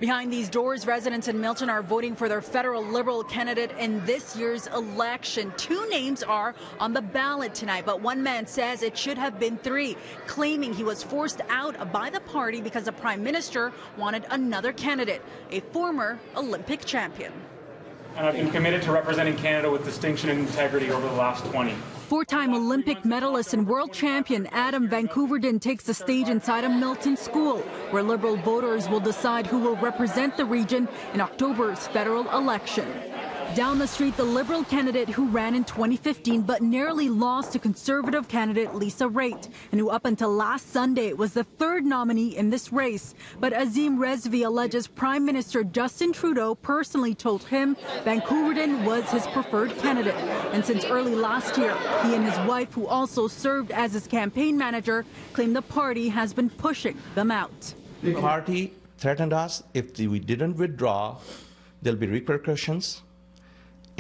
Behind these doors, residents in Milton are voting for their federal Liberal candidate in this year's election. 2 names are on the ballot tonight, but one man says it should have been 3, claiming he was forced out by the party because the Prime Minister wanted another candidate, a former Olympic champion. And I've been committed to representing Canada with distinction and integrity over the last 20. 4-time Olympic medalist and world champion Adam Vancouverden takes the stage inside a Milton school, where Liberal voters will decide who will represent the region in October's federal election. Down the street, the Liberal candidate who ran in 2015 but narrowly lost to Conservative candidate Lisa Raitt, and who up until last Sunday was the 3rd nominee in this race. But Azim Rezvi alleges Prime Minister Justin Trudeau personally told him Vancouverden was his preferred candidate. And since early last year, he and his wife, who also served as his campaign manager, claim the party has been pushing them out. The party threatened us if we didn't withdraw, there'll be repercussions.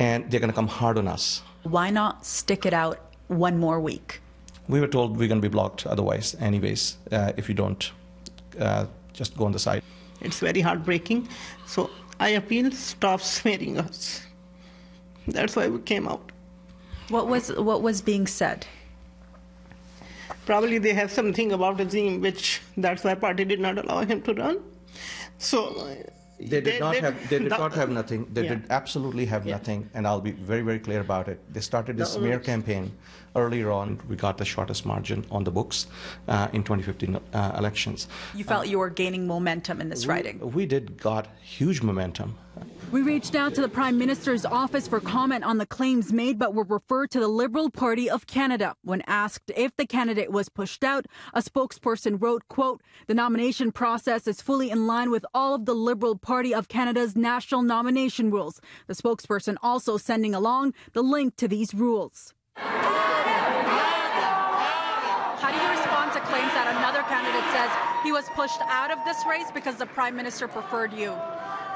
And they're going to come hard on us. Why not stick it out one more week? We were told we're going to be blocked otherwise, anyways, if you don't just go on the side. It's very heartbreaking. So I appeal, stop smearing us. That's why we came out. What was being said? Probably they have something about Azim, which that's why party did not allow him to run. So. They did not have nothing. They did absolutely have nothing, and I'll be very, very clear about it. They started this smear campaign earlier on. We got the shortest margin on the books in 2015 elections. You felt you were gaining momentum in this riding? We got huge momentum. We reached out to the Prime Minister's office for comment on the claims made, but were referred to the Liberal Party of Canada. When asked if the candidate was pushed out, a spokesperson wrote, quote, "The nomination process is fully in line with all of the Liberal Party of Canada's national nomination rules." The spokesperson also sending along the link to these rules. How do you respond to claims that another candidate says he was pushed out of this race because the Prime Minister preferred you?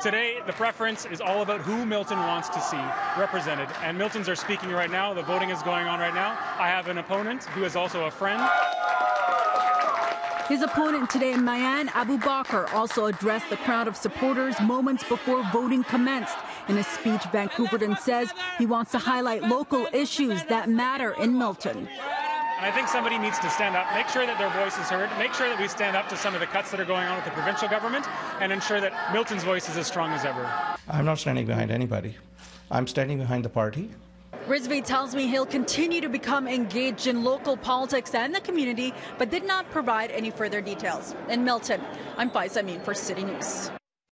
Today, the preference is all about who Milton wants to see represented. And Miltons are speaking right now. The voting is going on right now. I have an opponent who is also a friend. His opponent today, Mayan Abu Bakr, also addressed the crowd of supporters moments before voting commenced. In his speech, Vancouverden says he wants to highlight local issues that matter in Milton. And I think somebody needs to stand up, make sure that their voice is heard, make sure that we stand up to some of the cuts that are going on with the provincial government, and ensure that Milton's voice is as strong as ever. I'm not standing behind anybody. I'm standing behind the party. Rizvi tells me he'll continue to become engaged in local politics and the community, but did not provide any further details. In Milton, I'm Faiza Amin for City News.